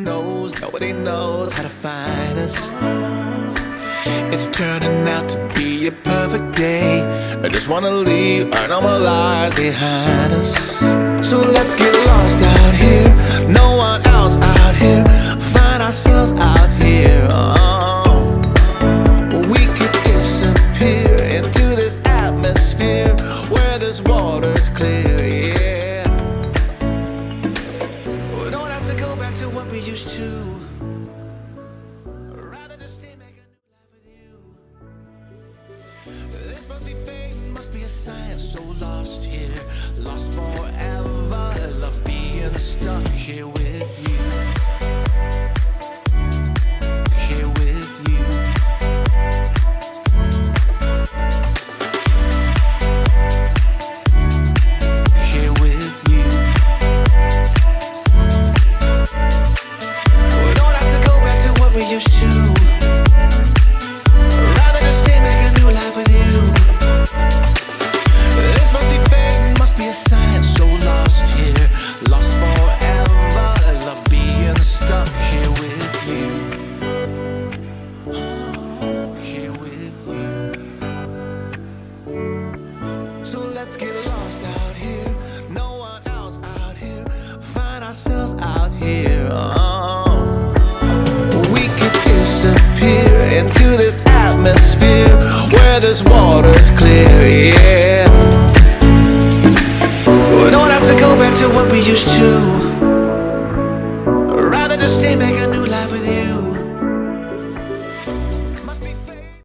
nobody knows how to find us. It's turning out to be a perfect day. I just wanna leave our normal lives behind us. So let's get lost out here, no one else out here. Find ourselves out here. Oh, we could disappear into this atmosphere where this water's clear. Yeah, we don't have to go back to what we used to. Rather just stay, make a new life with you. This must be fate, must be a sign. So lost here, lost forever. Love being stuck here with you. Here with you. Here with you. We don't have to go back to what we used to. Rather just stay, make a new life with you. This must be fate, must be a sign. So lost here, lost forever. Love being stuck here with you. Here with you. So let's get lost out here, no one else out here. Find ourselves out here. Oh, we could disappear into this atmosphere where this water's clear. Yeah, we don't have to go back to what we used to. Rather just stay, make a new life with you.